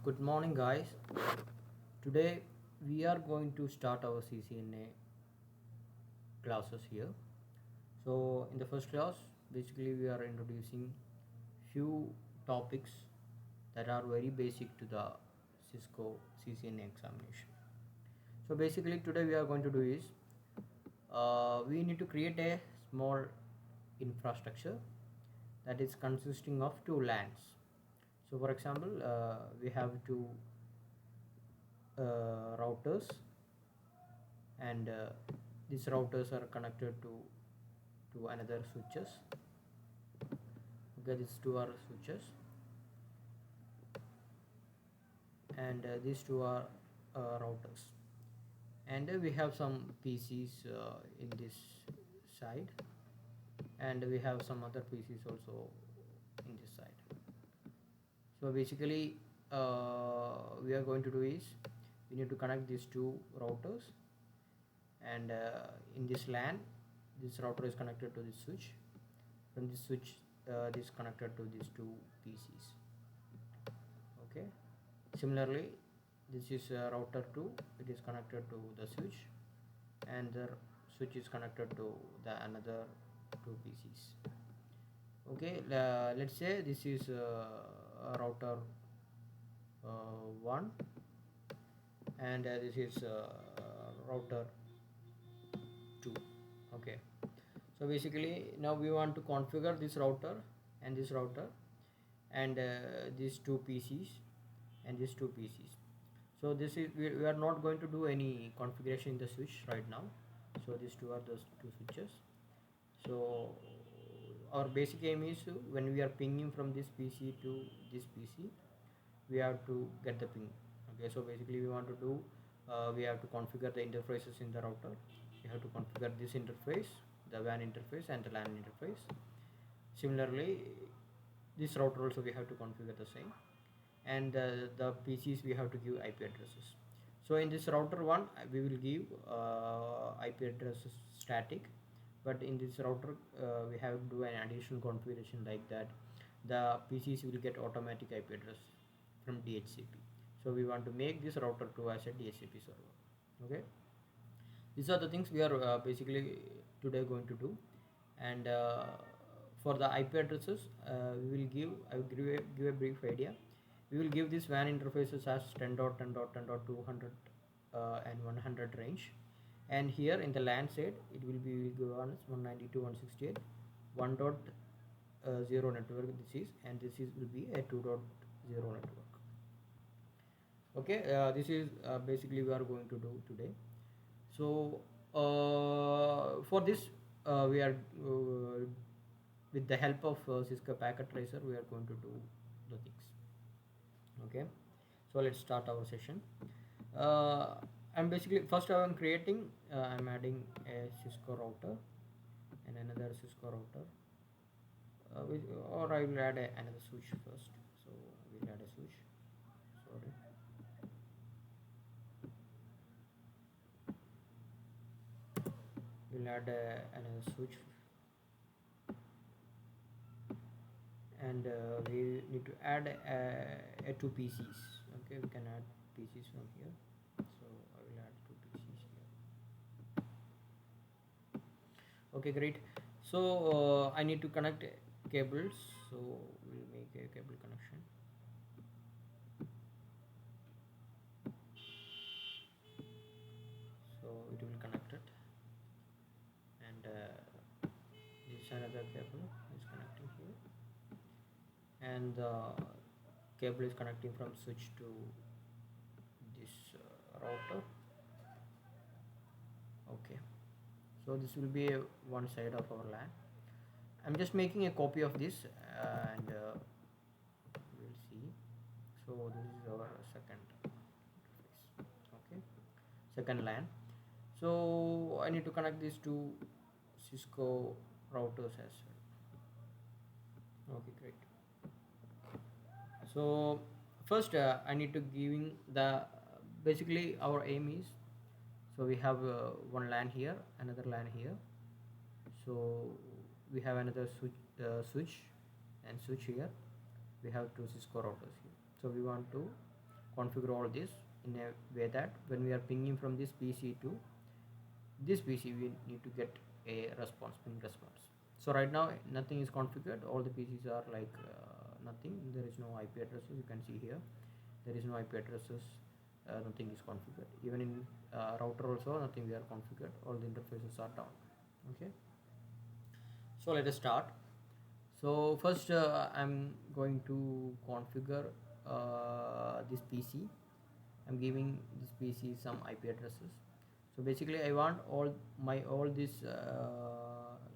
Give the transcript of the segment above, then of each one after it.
Good morning, guys. Today we are going to start our CCNA classes here. So, in the first class, basically, we are introducing few topics that are very basic to the Cisco CCNA examination. So, basically, today we are going to do is we need to create a small infrastructure that is consisting of two LANs. So, for example, we have two routers, and these routers are connected to another switches. Okay, these two are switches, and these two are routers, and we have some PCs in this side, and we have some other PCs also in this side. So basically we are going to do is we need to connect these two routers, and in this LAN this router is connected to this switch. From this switch this is connected to these two PCs. Okay, similarly this is router 2, it is connected to the switch, and the switch is connected to the another two PCs. Okay, let's say this is router 1, and this is router 2. Okay, so basically now we want to configure this router and this router, and these two PCs and these two PCs. So this is we are not going to do any configuration in the switch right now. So these two are the two switches. So our basic aim is when we are pinging from this PC to this PC, we have to get the ping. Okay, so basically we want to do we have to configure the interfaces in the router. We have to configure this interface, the WAN interface, and the LAN interface. Similarly, this router also we have to configure the same, and the PCs we have to give IP addresses. So in this router 1 we will give IP addresses static, but in this router we have to do an additional configuration like that the PCs will get automatic IP address from DHCP. So we want to make this router 2 as a DHCP server. Okay, these are the things we are basically today going to do. And for the IP addresses we will give I will give a brief idea. We will give this WAN interfaces as 10.10.10.200 and 100 range, and here in the LAN side it will be given as 192.168 1.0 network. This is, and this is will be a 2.0 network. Okay, this is basically we are going to do today. So for this we are with the help of Cisco packet tracer we are going to do the things. Okay, so let's start our session. I'm basically first I'm creating I'm adding a Cisco router and another Cisco router, or I will add another switch first. So we'll add a switch. Sorry. We'll add another switch, and we need to add two PCs. Okay, we can add PCs from here. So I will add two PCs here. Okay, great. So I need to connect cables. So we'll make a cable connection. So it will connect it, and this another cable is connecting here, and the cable is connecting from switch to this router. Okay, so this will be one side of our LAN. I'm just making a copy of this, and we'll see. So this is our second interface. Okay, second LAN. So I need to connect these two Cisco routers as well. Okay, great. So first I need to giving the basically our aim is, so we have one LAN here, another LAN here. So we have another switch and switch here. We have two Cisco routers here. So we want to configure all this in a way that when we are pinging from this PC to this PC, we need to get a response, ping response. So right now nothing is configured, all the PCs are like nothing, there is no IP addresses. You can see here there is no IP addresses, nothing is configured. Even in router also nothing we are configured, all the interfaces are down. Okay, so let us start. So first I'm going to configure this PC. I'm giving this PC some IP addresses. So basically I want all this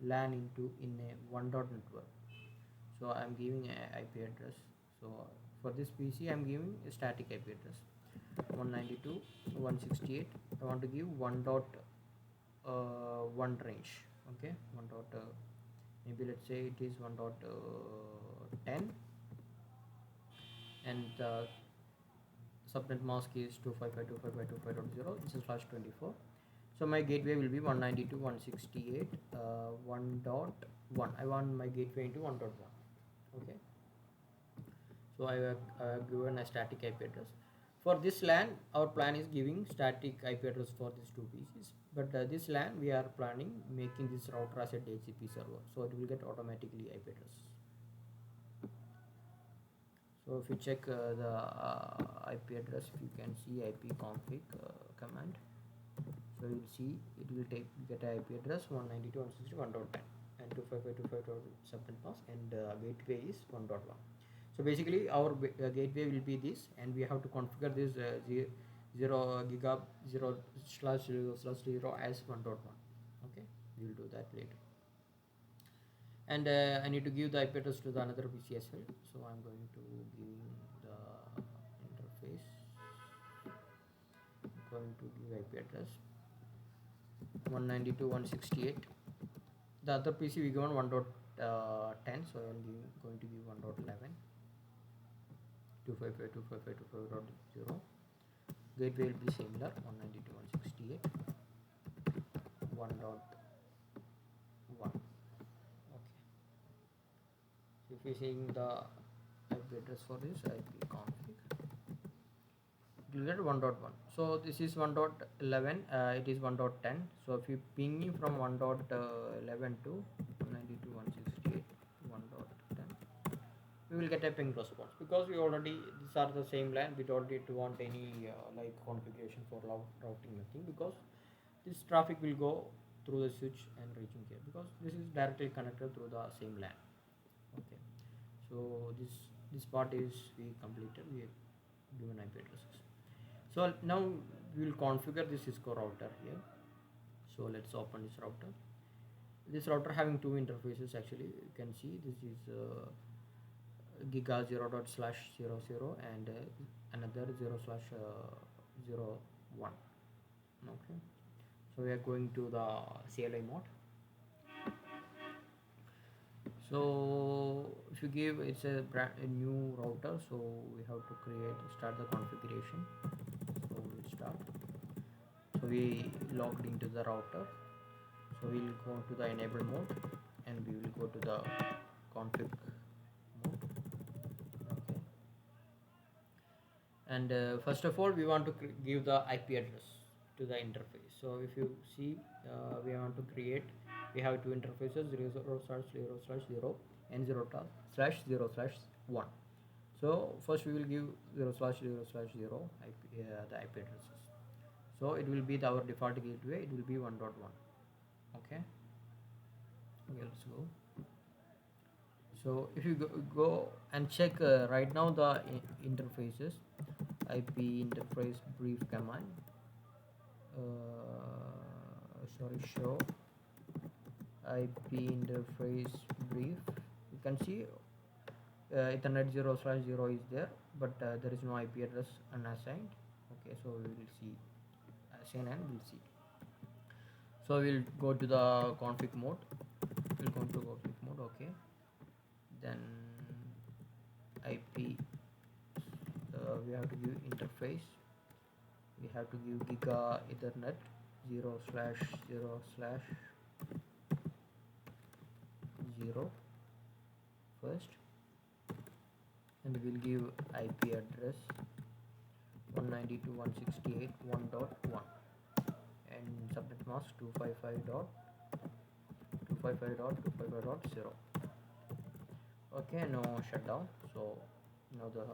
LAN into in a one dot network. So I'm giving a IP address. So for this PC I'm giving a static IP address 192.168. I want to give 1.1 range. Okay, 1 dot maybe let's say it is 1.10, and the subnet mask is 255.255.255.0. This is /24. So my gateway will be 192.168 1.1. I want my gateway into 1.1. Okay, so I have given a static IP address. For this LAN, our plan is giving static IP address for these two PCs. But this LAN, we are planning making this router as a DHCP server, so it will get automatically IP address. So if you check the IP address, if you can see IP config command, so you will see it will get a IP address 192.168.1.10 and 255.255 subnet mask, and gateway is 1.1. So basically our gateway will be this, and we have to configure this 0 gigab 0/0/0 as 1.1. Okay, we will do that later. And I need to give the IP address to the another PC as well. So I'm going to give the interface. I'm going to give IP address 192.168. The other PC we given 1.10, so I'm going to give 1.11. 255.255.255.0. Gateway will be similar 192.168 1.1. Okay, so if you seeing the IP address for this IP config, it will get 1.1. so this is 1.11, it is 1.10. so if you ping from 1.11 to 192.168 1.10, we will get a ping response, because we already, these are the same LAN. We don't need to want any like configuration for routing, nothing, because this traffic will go through the switch and reaching here, because this is directly connected through the same LAN. Okay, so this part is we completed, we have given IP addresses. So now we will configure this Cisco router here. So let's open this router. This router having two interfaces actually. You can see this is giga 0./00 and another 0/01. Okay, so we are going to the CLI mode. So if you give, it's a new router, so we have to start the configuration. So we'll start. So we logged into the router, so we'll go to the enable mode and we will go to the config mode. Okay, and first of all we want to give the IP address to the interface. So if you see, we want to create, we have two interfaces 0/0/0 and 0/0/1. so first we will give 0/0/0 IP, the IP addresses. So it will be our default gateway, it will be 1.1. Okay, let's go. So if you go and check right now the interfaces, IP interface brief command, show IP interface brief. You can see Ethernet 0/0 is there, but there is no IP address unassigned. Okay, so we will see assign and we'll see. So we'll go to the config mode. We'll go to config mode. Okay, then IP, we have to give interface, we have to give giga Ethernet 0/0/0 first, and we'll give IP address 192.168.1.1 and subnet mask 255.255.255.0. Okay, no shutdown. So now the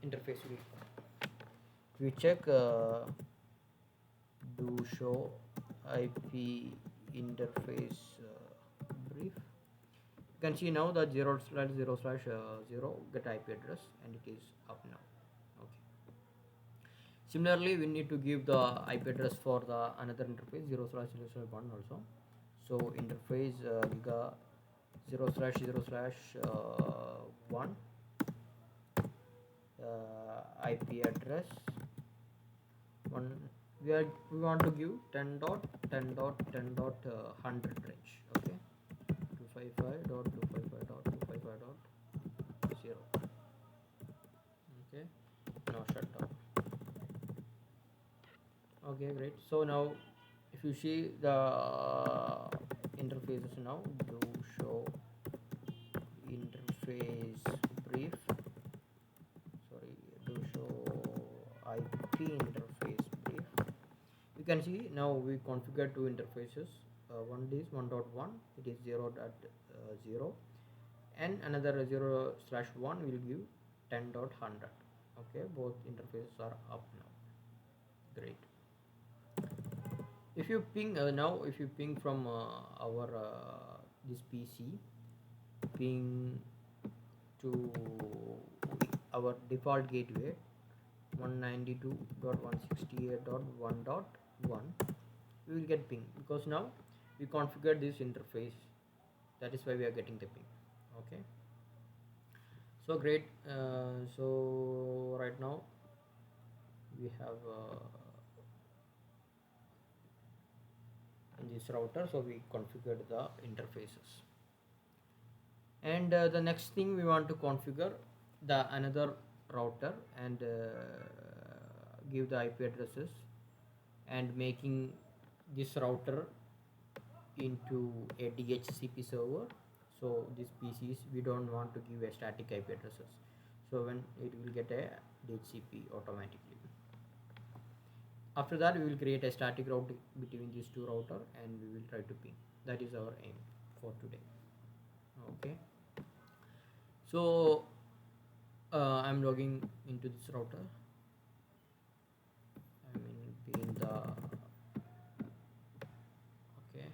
interface will we check do show IP interface brief. You can see now that 0/0/0 get IP address and it is up now. Okay. Similarly, we need to give the IP address for the another interface 0/0/1 also. So interface giga 0/0/1 IP address one we want to give 10.10.10.100 range. Okay, 255.255.255.0. Okay, now shut down. Okay, great. So now if you see the interfaces now, do show interface brief, sorry, do show IP interface brief. You can see now we configure two interfaces. One is 1.1, it is 0.0 and another 0/1 will give 10.100. Okay, both interfaces are up now. Great. If you ping now if you ping from our this PC, ping to our default gateway 192.168.1.1, we will get ping because now we configured this interface. That is why we are getting the ping. Okay, so great. So right now we have in this router, so we configured the interfaces. And the next thing we want to configure the another router and give the IP addresses and making this router into a DHCP server. So these PCs we don't want to give a static IP addresses, so when it will get a DHCP automatically. After that we will create a static route between these two router and we will try to ping. That is our aim for today. Okay, so I'm logging into this router. I'm in the okay,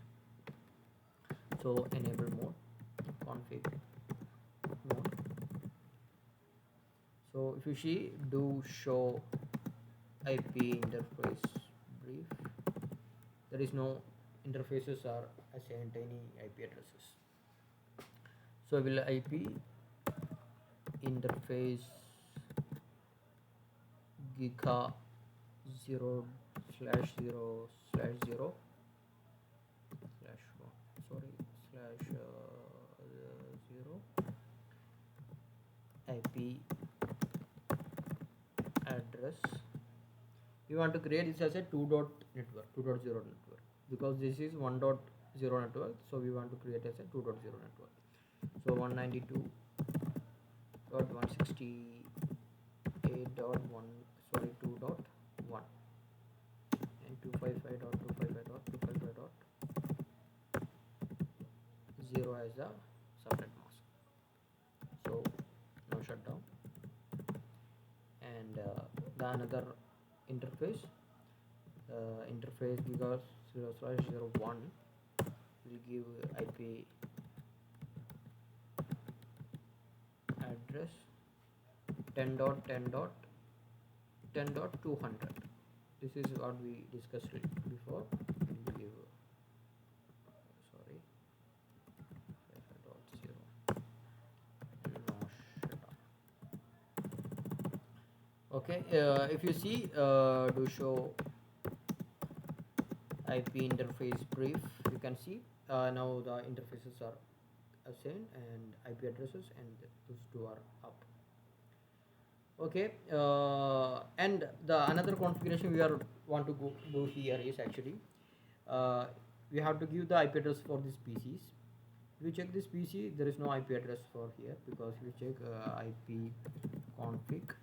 so enable mode, config mode. So if you see do show IP interface brief, there is no interfaces are assigned any IP addresses. So will IP interface giga 0/0/0/1 sorry /0 IP address. We want to create this as a 2.0 network because this is 1.0 network, so we want to create as a 2.0 network. So 192.168.1 sorry 2.1 and 255.255.255.0 as a subnet mask. So now shut down. And the another interface because 0/0/1 will give IP address 10.10.10.200. This is what we discussed before. We'll give sorry 5.0 no shutdown. Okay, if you see to show IP interface brief, you can see now the interfaces are assigned and IP addresses and those two are up. Okay, and the another configuration we are want to do here is actually we have to give the IP address for these PCs. If you check this PC, there is no IP address for here because we check IP config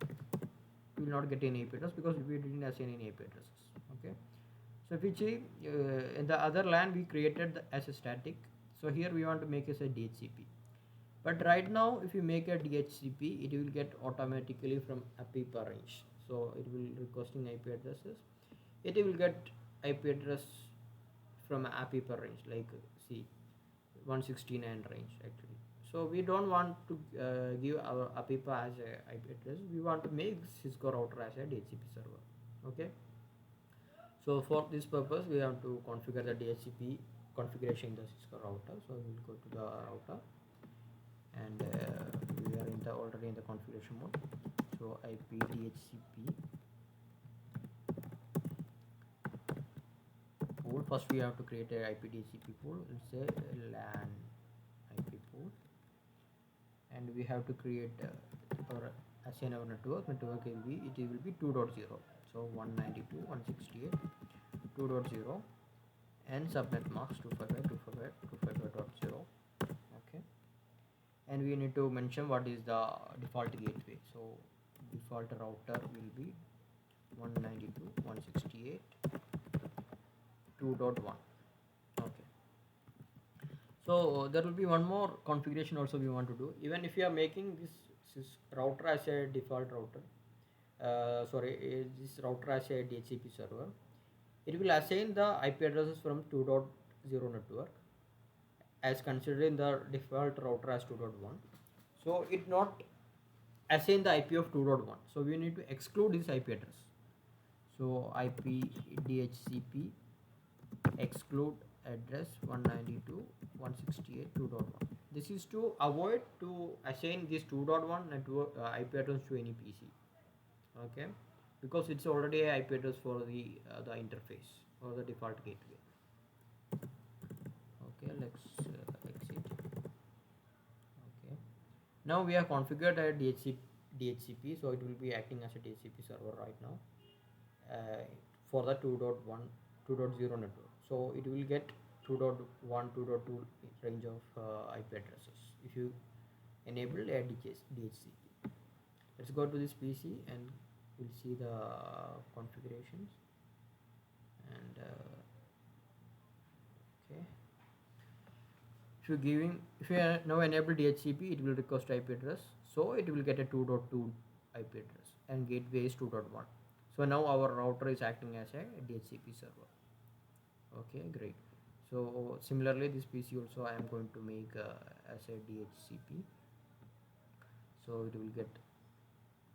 not get any IP address because we didn't assign any IP addresses. Okay, so if we see in the other LAN we created as a static, so here we want to make as a DHCP. But right now if you make a DHCP, it will get automatically from APIPA range, so it will requesting IP addresses, it will get IP address from APIPA range, like see 169 range actually. So we don't want to give our APIPA as a IP address, we want to make Cisco router as a DHCP server. Okay, so for this purpose we have to configure the DHCP configuration in the Cisco router. So we will go to the router, and we are already in the configuration mode. So IP DHCP pool, first we have to create a IP DHCP pool. Let's say LAN IP pool, and we have to create or assign our network will be, it will be 2.0, so 192.168.2.0 and subnet mask 255.255.255.0. okay, and we need to mention what is the default gateway. So default router will be 192.168.2.1. okay, so there will be one more configuration also we want to do. Even if you are making this router as a default router, this router as a DHCP server, it will assign the IP addresses from 2.0 network as considering the default router as 2.1. so it not assign the IP of 2.1, so we need to exclude this IP address. So IP DHCP exclude address 192.168.2.1. This is to avoid to assign this 2.1 network IP address to any PC. Okay, because it's already a IP address for the interface or the default gateway. Okay, let's exit. Okay, now we have configured a DHCP, so it will be acting as a DHCP server right now for the 2.0 network. So it will get 2.1, 2.2 range of IP addresses if you enable a DHCP. Let's go to this PC and we'll see the configurations. And okay, if you are now enable DHCP, it will request IP address, so it will get a 2.2 IP address, and gateway is 2.1. so now our router is acting as a DHCP server. Okay, great. So similarly this PC also I am going to make as a DHCP, so it will get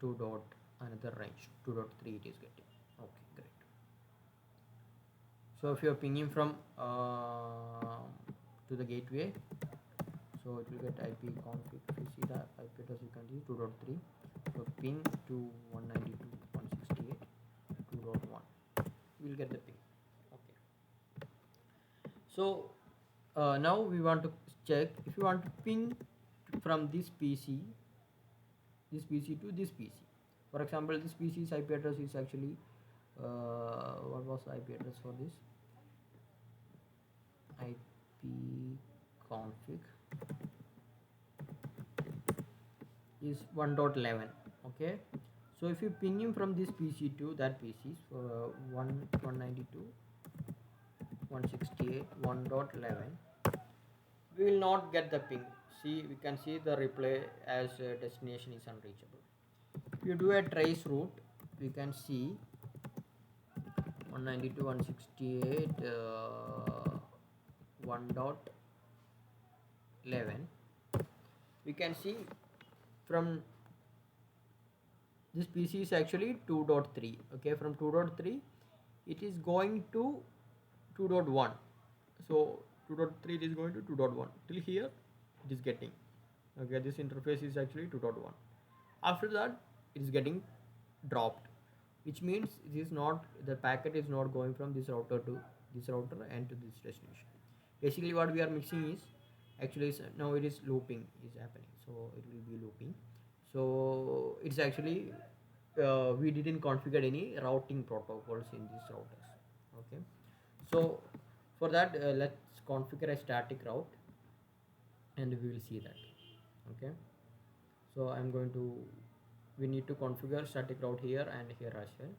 2 dot another range 2.3 it is getting. Okay, great. So if you are pinging from to the gateway, so it will get IP config. If you see the IP address you can use 2.3, so ping to 192.168.2.1, you will get the ping. Okay, so now we want to check if you want to ping from this PC to this PC. For example, this PC's IP address is actually what was the IP address for this? IP config is 1.11. okay, so if you ping him from this PC to that PC for 192.168.1.11, we will not get the ping. See, we can see the replay as destination is unreachable. If you do a trace route, we can see 192.168.1.11. we can see from this PC is actually 2.3. okay, from 2.3 it is going to 2.1. so 2.3 it is going to 2.1 till here it is getting. Okay, this interface is actually 2.1. after that it is getting dropped, which means it is not, the packet is not going from this router to this router and to this destination. Basically what we are mixing is actually now it is looping is happening, so it will be looping. So it's actually we didn't configure any routing protocols in these routers. Okay, so for that let's configure a static route and we will see that. Okay, so I'm going to we need to configure static route here and here as well.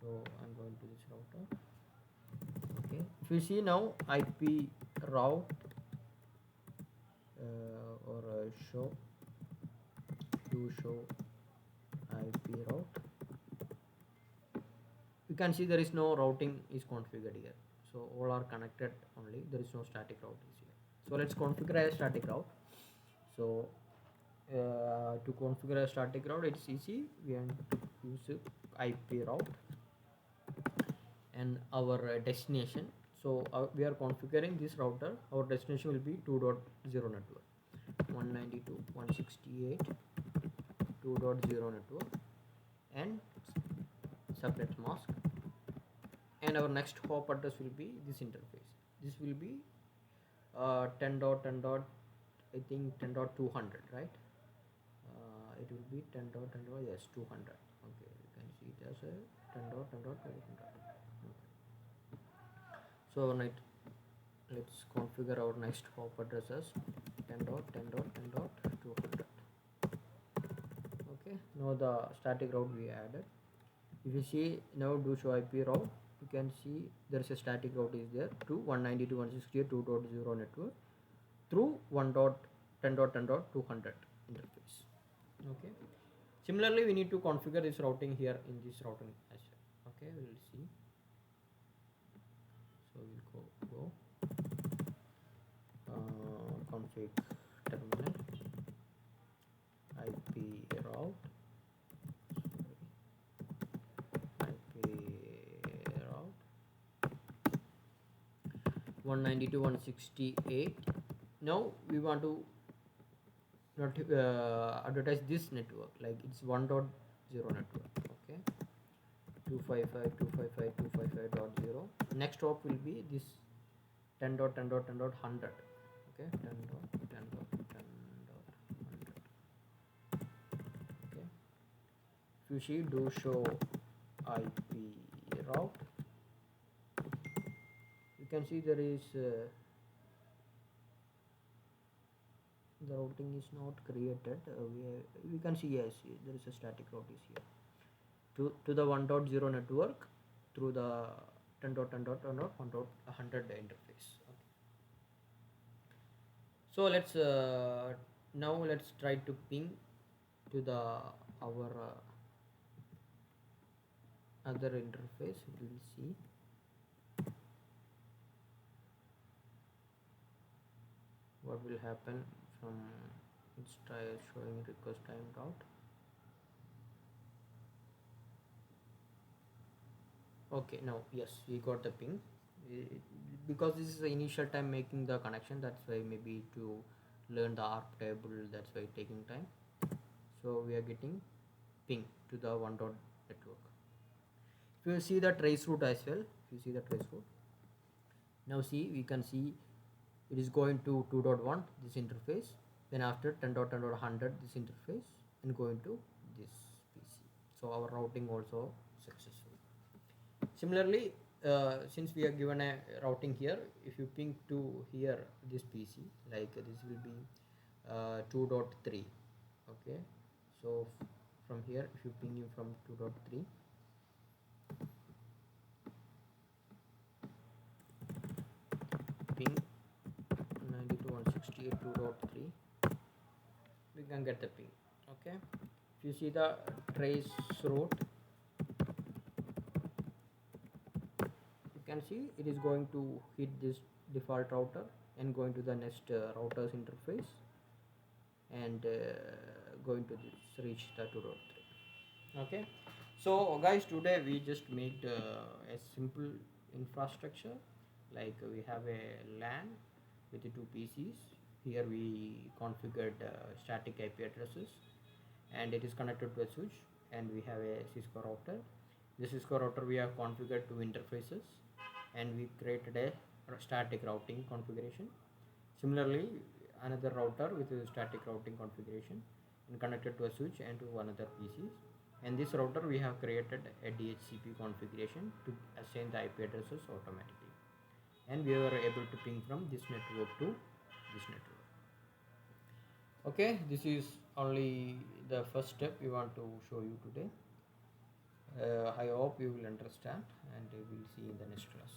So I'm going to this router. Okay, if you see now IP route show IP route, you can see there is no routing is configured here, so all are connected only, there is no static route is here. So let's configure a static route. So to configure a static route, it's easy. We have to use IP route and our destination. So we are configuring this router. Our destination will be 2.0 network, 192.168.2.0 network and subnet mask. And our next hop address will be this interface. This will be 10.10. I think 10.200, right? It will be 10.10. Yes, 200. Okay, you can see it as a 10.10.200. Okay. So let's configure our next hop address as 10.10.10.200. Okay, now the static route we added. If you see now do show IP route, you can see there is a static route is there to 192.168.2.0 network through 1.10.10.200 interface. Okay, similarly we need to configure this routing here in this routing as well. Okay, we will see. So we'll go config terminal IP route, IP route 192.168. Now we want to not advertise this network, like it's 1.0 network. Okay, 255.255.255.0. next hop will be this 10.10.10.100. Okay, 10.10.10.100. Okay, if you see do show IP route, you can see there is the routing is not created. We can see, yes, there is a static route is here to the 1.0 network through the 10.10.100 interface. Okay. So let's now let's try to ping to the our other interface. We will see. What will happen from it's try showing request timed out. Okay, now yes, we got the ping. Because this is the initial time making the connection, that's why maybe to learn the ARP table, that's why taking time. So we are getting ping to the 1. network. If you see the trace route as well, if you see the trace route, now see, we can see it is going to 2.1 this interface, then after 10.10.100 this interface, and going to this PC. So our routing also successful. Similarly, since we are given a routing here, if you ping to here this PC, like this will be 2.3. okay, so from here if you ping him from 2.3, ping 92.168.2.3, we can get the ping. Okay, if you see the trace route, you can see it is going to hit this default router and going to the next router's interface and going to this reach the 2.3. Okay, so guys, today we just made a simple infrastructure, like we have a LAN with the two PCs. Here we configured static IP addresses and it is connected to a switch, and we have a Cisco router. This Cisco router we have configured two interfaces and we created a static routing configuration. Similarly, another router with a static routing configuration and connected to a switch and to another PCs. And this router we have created a DHCP configuration to assign the IP addresses automatically, and we were able to ping from this network to this network. Okay, this is only the first step we want to show you today. I hope you will understand, and we will see in the next class.